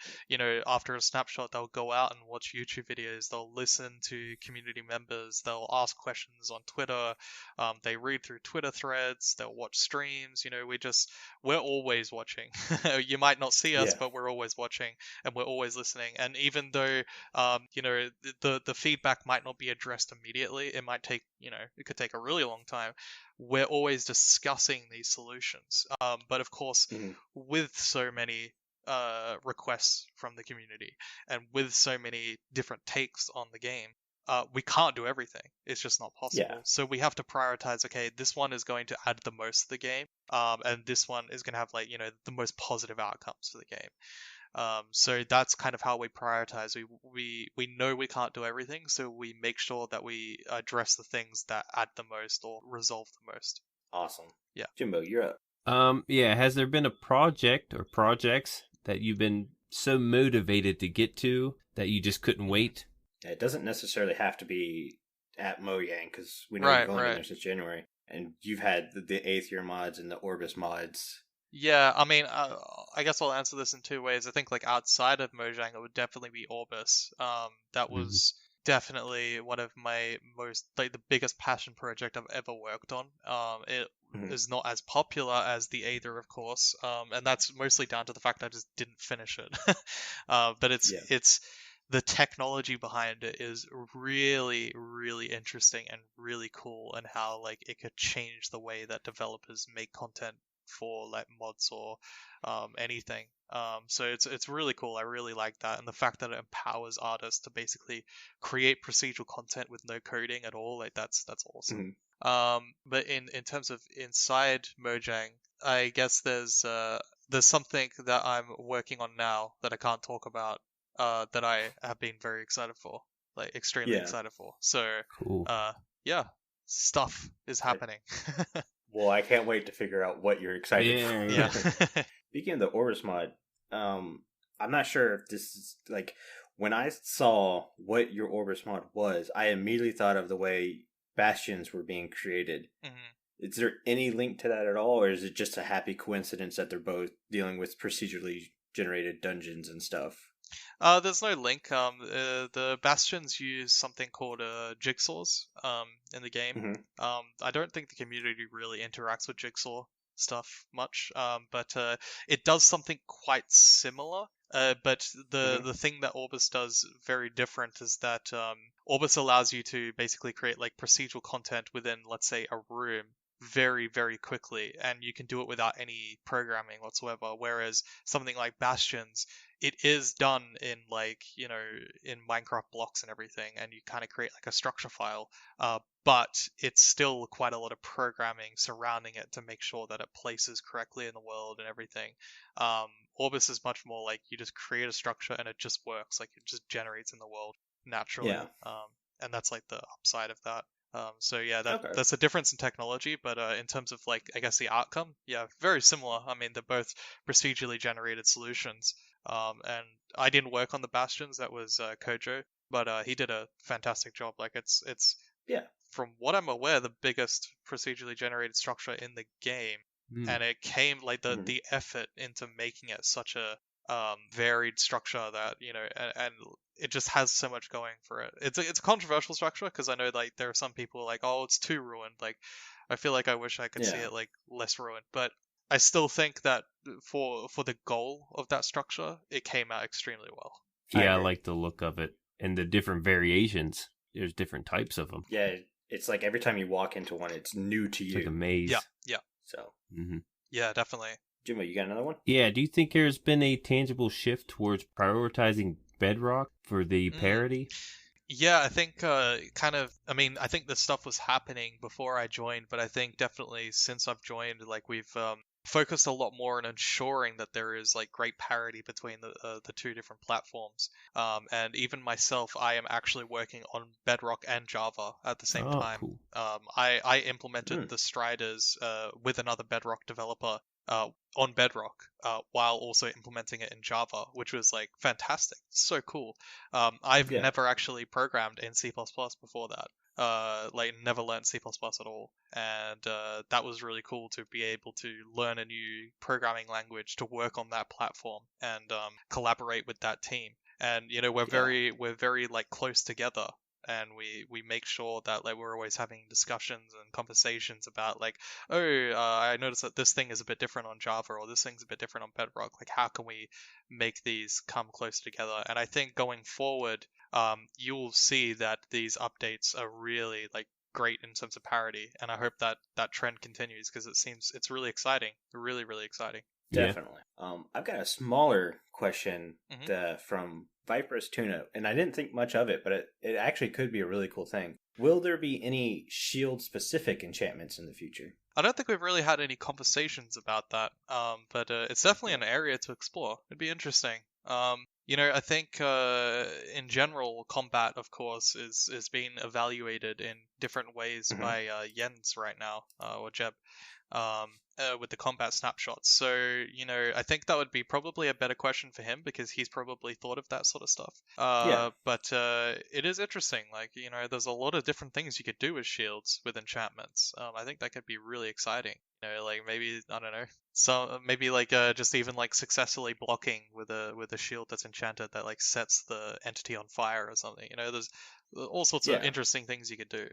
after a snapshot, they'll go out and watch YouTube videos, they'll listen to community members, they'll ask questions on Twitter, they read through Twitter threads, they'll watch streams. We're always watching. You might not see us, but we're always watching and we're always listening. And even though the feedback might not be addressed immediately, it might take, it could take a really long time, we're always discussing these solutions. But of course, with so many requests from the community and with so many different takes on the game, we can't do everything. It's just not possible. So we have to prioritize, okay, this one is going to add the most to the game, and this one is going to have like, the most positive outcomes to the game. So that's kind of how we prioritize. We know we can't do everything, so we make sure that we address the things that add the most or resolve the most. Awesome. Yeah. Jimbo, you're up. Has there been a project or projects that you've been so motivated to get to that you just couldn't wait? It doesn't necessarily have to be at Mojang, because we know we've only been there since January. and you've had the Aether mods and the Orbis mods. Yeah, I mean, I guess I'll answer this in two ways. I think like outside of Mojang, it would definitely be Orbis. That was definitely one of my most like the biggest passion project I've ever worked on. It is not as popular as the Aether, of course, and that's mostly down to the fact I just didn't finish it. But it's the technology behind it is really, really interesting and really cool, and how like it could change the way that developers make content for like mods or anything. So it's really cool. I really like that, and the fact that it empowers artists to basically create procedural content with no coding at all. Like that's awesome. But in terms of inside Mojang, I guess there's something that I'm working on now that I can't talk about. That I have been very excited for, like extremely excited for. So cool. Yeah, stuff is happening. Well, I can't wait to figure out what you're excited for. Yeah. Speaking of the Orbis mod, I'm not sure if this is like when I saw what your Orbis mod was, I immediately thought of the way bastions were being created. Is there any link to that at all, or is it just a happy coincidence that they're both dealing with procedurally generated dungeons and stuff? There's no link. The bastions use something called jigsaws in the game. I don't think the community really interacts with jigsaw stuff much, but it does something quite similar. But the thing that Orbis does very different is that Orbis allows you to basically create like procedural content within, let's say, a room very, very quickly, and you can do it without any programming whatsoever. Whereas something like Bastions, it is done in like, you know, in Minecraft blocks and everything, and you kind of create like a structure file, but it's still quite a lot of programming surrounding it to make sure that it places correctly in the world and everything. Orbis is much more like you just create a structure and it just works, like it just generates in the world naturally. And that's like the upside of that. So yeah, that's a difference in technology, but in terms of like, I guess the outcome, yeah, very similar. I mean, they're both procedurally generated solutions. And I didn't work on the Bastions, that was Kojo, but he did a fantastic job. Like it's from what I'm aware, the biggest procedurally generated structure in the game, and it came like the effort into making it such a varied structure that, you know, and it just has so much going for it. It's a controversial structure because I know like there are some people like, oh, it's too ruined. Like I feel like I wish I could see it like less ruined, but I still think that for the goal of that structure, it came out extremely well. Yeah, I like the look of it and the different variations. There's different types of them. Yeah, it's like every time you walk into one, it's new to you. It's like a maze. Yeah. So. Yeah, definitely. Jimbo, you got another one? Yeah, do you think there's been a tangible shift towards prioritizing Bedrock for the parity? Yeah, I think I think this stuff was happening before I joined, but I think definitely since I've joined, like we've focused a lot more on ensuring that there is like great parity between the two different platforms. And even myself, I am actually working on Bedrock and Java at the same time. Cool. I implemented the Striders with another Bedrock developer on Bedrock while also implementing it in Java, which was like fantastic. So cool. I've never actually programmed in C++ before that. Like never learned C++ at all, and that was really cool to be able to learn a new programming language to work on that platform and collaborate with that team. And you know, we're very like close together, and we make sure that like we're always having discussions and conversations about like, I noticed that this thing is a bit different on Java, or this thing's a bit different on Bedrock. Like, how can we make these come close together? And I think going forward, you'll see that these updates are really like great in terms of parity, and I hope that that trend continues because it's really exciting, really, really exciting. Definitely. I've got a smaller question from Viper's Tuna, and I didn't think much of it, but it actually could be a really cool thing. Will there be any shield-specific enchantments in the future? I don't think we've really had any conversations about that, but it's definitely an area to explore. It'd be interesting. You know, I think in general, combat, of course, is being evaluated in different ways by Jens right now, or Jeb. with the combat snapshots. So, you know, I think that would be probably a better question for him because he's probably thought of that sort of stuff. But it is interesting. Like, you know, there's a lot of different things you could do with shields with enchantments. I think that could be really exciting. You know, like maybe, I don't know, so maybe like just even like successfully blocking with a shield that's enchanted that like sets the entity on fire or something. You know, there's all sorts of interesting things you could do.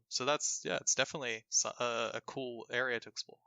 So that's, it's definitely a cool area to explore.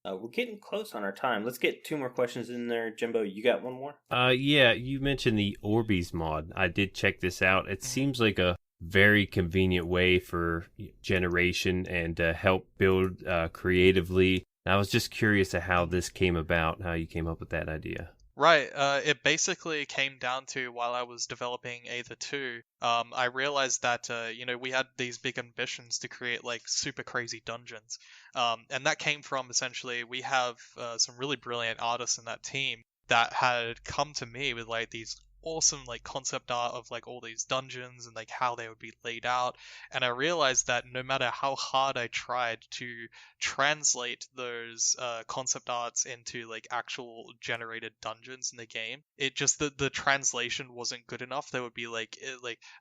We're getting close on our time. Let's get 2 more questions in there. Jimbo, you got one more? Yeah, you mentioned the Orbeez mod. I did check this out. It seems like a very convenient way for generation and help build creatively. I was just curious to how this came about, how you came up with that idea. Right. It basically came down to while I was developing Aether 2, I realized that, you know, we had these big ambitions to create like super crazy dungeons. And that came from essentially we have some really brilliant artists in that team that had come to me with like these awesome like concept art of like all these dungeons and like how they would be laid out. And I realized that no matter how hard I tried to translate those concept arts into like actual generated dungeons in the game, it just the translation wasn't good enough. There would be like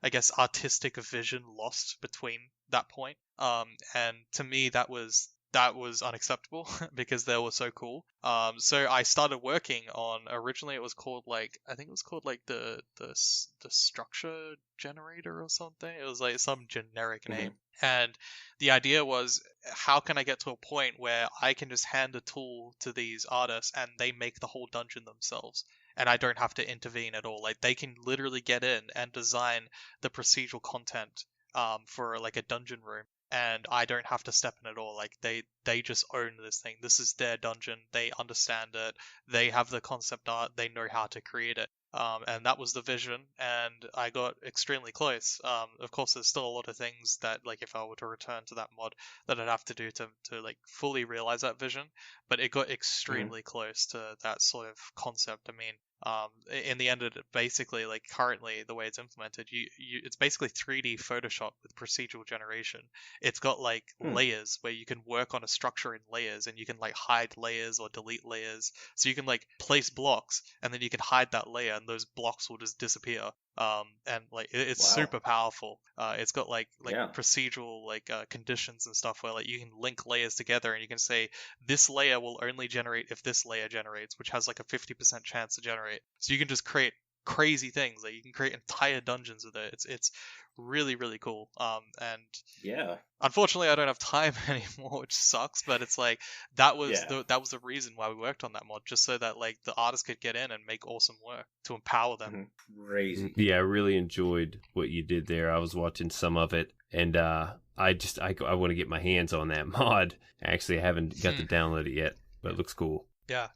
I guess artistic vision lost between that point. And to me that was unacceptable because they were so cool. So I started working on, originally it was called like, I think it was called like the structure generator or something. It was like some generic name. And the idea was, how can I get to a point where I can just hand a tool to these artists and they make the whole dungeon themselves? And I don't have to intervene at all. Like they can literally get in and design the procedural content for like a dungeon room. And I don't have to step in at all. Like they just own this thing. This is their dungeon. They understand it. They have the concept art. They know how to create it. And that was the vision. And I got extremely close. Of course, there's still a lot of things that, like, if I were to return to that mod, that I'd have to do to like fully realize that vision. But it got extremely close to that sort of concept. I mean, in the end, it basically, like, currently the way it's implemented, it's basically 3D Photoshop with procedural generation. It's got like layers where you can work on a structure in layers, and you can like hide layers or delete layers. So you can like place blocks, and then you can hide that layer, and those blocks will just disappear. And like it's super powerful. It's got like procedural like conditions and stuff where like you can link layers together, and you can say this layer will only generate if this layer generates, which has like a 50% chance to generate. So you can just create crazy things. Like you can create entire dungeons with it. It's really, really cool. And unfortunately I don't have time anymore, which sucks, but it's like that was the reason why we worked on that mod, just so that like the artists could get in and make awesome work to empower them. Crazy. Yeah, I really enjoyed what you did there. I was watching some of it, and I want to get my hands on that mod. Actually, I haven't got to download it yet, but it looks cool. Yeah,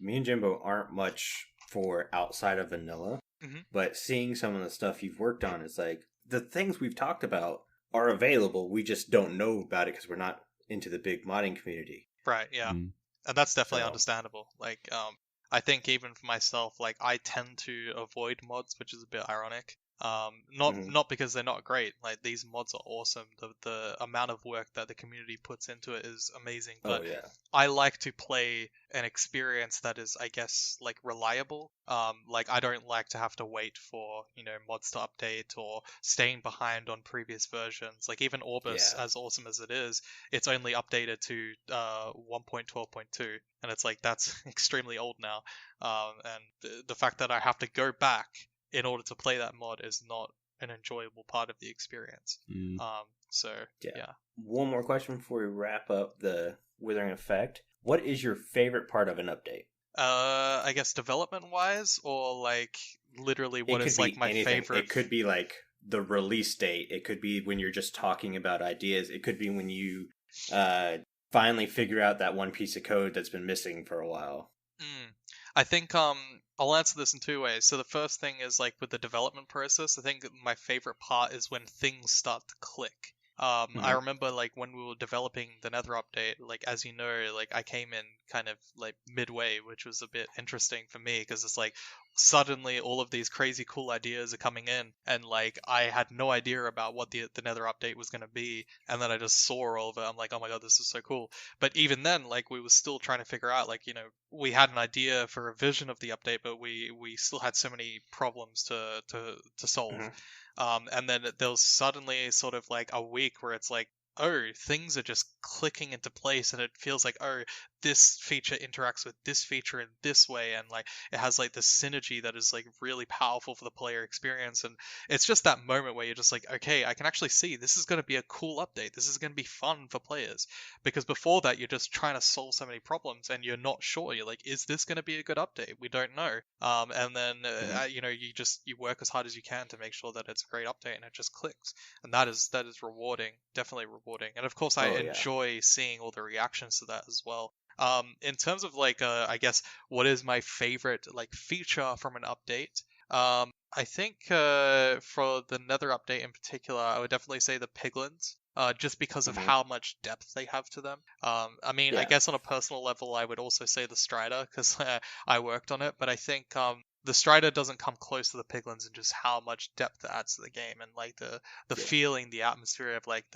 me and Jimbo aren't much for outside of vanilla, but seeing some of the stuff you've worked on, is like the things we've talked about are available. We just don't know about it because we're not into the big modding community. Right, yeah. And that's definitely understandable. Like, I think even for myself, like I tend to avoid mods, which is a bit ironic. Not because they're not great. Like these mods are awesome. The amount of work that the community puts into it is amazing. But I like to play an experience that is, I guess, like reliable. Like I don't like to have to wait for, you know, mods to update or staying behind on previous versions. Like even Orbis, as awesome as it is, it's only updated to 1.12.2, and it's like that's extremely old now. And the fact that I have to go back in order to play that mod is not an enjoyable part of the experience. So One more question before we wrap up the Withering effect. What is your favorite part of an update? I guess development-wise, or like literally what is like my favorite? It could be like the release date. It could be when you're just talking about ideas. It could be when you finally figure out that one piece of code that's been missing for a while. I think I'll answer this in 2 ways. So the first thing is like with the development process. I think my favorite part is when things start to click. I remember like when we were developing the Nether update, like as you know, like I came in kind of like midway, which was a bit interesting for me because it's like suddenly all of these crazy cool ideas are coming in, and like I had no idea about what the Nether update was going to be, and then I just saw all of it. I'm like, oh my god, this is so cool. But even then, like, we were still trying to figure out, like, we had an idea for a vision of the update, but we still had so many problems to solve. And then there was suddenly sort of like a week where it's like, oh, things are just clicking into place, and it feels like, oh, this feature interacts with this feature in this way, and like it has like this synergy that is like really powerful for the player experience. And it's just that moment where you're just like, okay, I can actually see this is going to be a cool update, this is going to be fun for players, because before that you're just trying to solve so many problems and you're not sure. You're like, is this going to be a good update? We don't know. And then you work as hard as you can to make sure that it's a great update, and it just clicks. And that is rewarding, definitely rewarding. And of course I enjoy seeing all the reactions to that as well. In terms of like, I guess, what is my favorite like feature from an update? I think for the Nether update in particular, I would definitely say the piglins. Just because of how much depth they have to them. I mean, I guess on a personal level, I would also say the Strider, because I worked on it. But I think the Strider doesn't come close to the piglins in just how much depth it adds to the game, and like the feeling, the atmosphere of like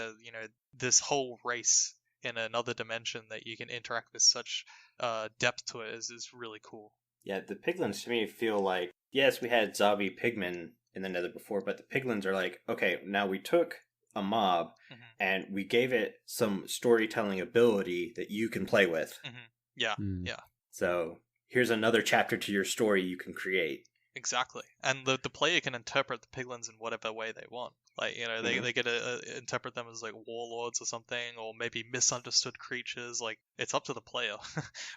this whole race in another dimension that you can interact with such depth to it is really cool. Yeah, the piglins to me feel like, yes, we had zombie pigmen in the Nether before, but the piglins are like, okay, now we took a mob and we gave it some storytelling ability that you can play with. Yeah. So here's another chapter to your story you can create. Exactly. And the player can interpret the piglins in whatever way they want. Like, they get to interpret them as like warlords or something, or maybe misunderstood creatures. Like, it's up to the player,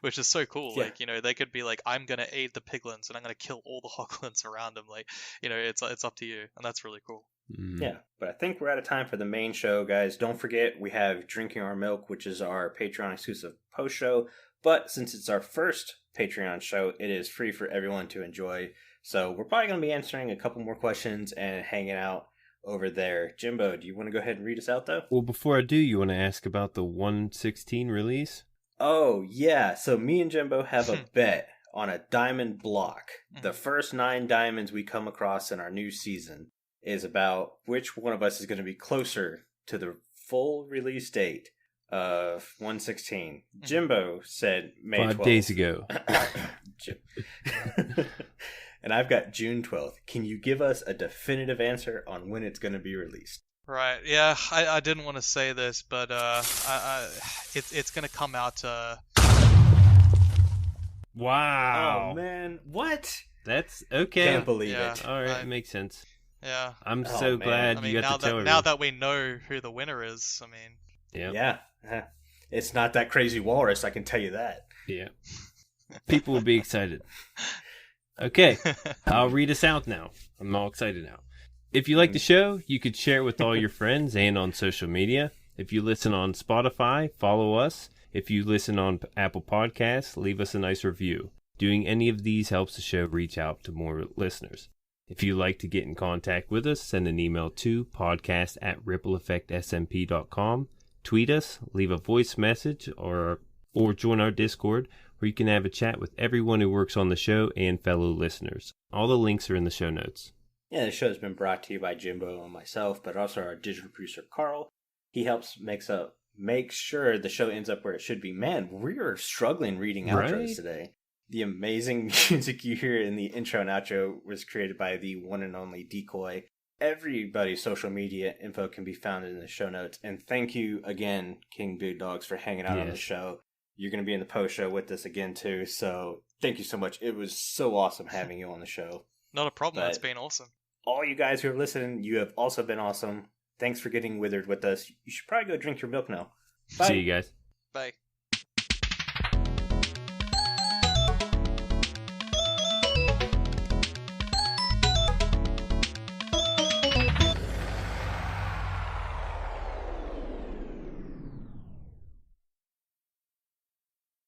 which is so cool. Yeah. Like, they could be like, I'm going to aid the piglins and I'm going to kill all the hoglins around them. Like, it's up to you. And that's really cool. Yeah, but I think we're out of time for the main show, guys. Don't forget, we have Drinking Our Milk, which is our Patreon exclusive post show. But since it's our first Patreon show, it is free for everyone to enjoy. So we're probably going to be answering a couple more questions and hanging out over there. Jimbo, do you want to go ahead and read us out, though? Well, before I do, you want to ask about the 1.16 release? Oh, yeah. So me and Jimbo have a bet on a diamond block. The first 9 diamonds we come across in our new season is about which one of us is going to be closer to the full release date of 1.16. Jimbo said May 12th. 5 days ago. And I've got June 12th. Can you give us a definitive answer on when it's going to be released? Right. Yeah, I didn't want to say this, but it's going to come out. Wow. Oh man, what? That's okay. Can't believe it. All right, makes sense. Yeah. I'm so glad you got to tell everyone. Now that we know who the winner is, I mean. Yeah. It's not that crazy walrus, I can tell you that. Yeah. People will be excited. Okay, I'll read us out now. I'm all excited now. If you like the show, you could share it with all your friends and on social media. If you listen on Spotify, follow us. If you listen on Apple Podcasts, leave us a nice review. Doing any of these helps the show reach out to more listeners. If you'd like to get in contact with us, send an email to podcast@rippleeffectsmp.com. Tweet us, leave a voice message, or join our Discord, where you can have a chat with everyone who works on the show and fellow listeners. All the links are in the show notes. Yeah, the show has been brought to you by Jimbo and myself, but also our digital producer, Carl. He helps make sure the show ends up where it should be. Man, we're struggling reading outros today. The amazing music you hear in the intro and outro was created by the one and only Decoy. Everybody's social media info can be found in the show notes. And thank you again, kingbdogz, for hanging out on the show. You're going to be in the post show with us again, too. So thank you so much. It was so awesome having you on the show. Not a problem. It's been awesome. All you guys who are listening, you have also been awesome. Thanks for getting withered with us. You should probably go drink your milk now. Bye. See you guys. Bye.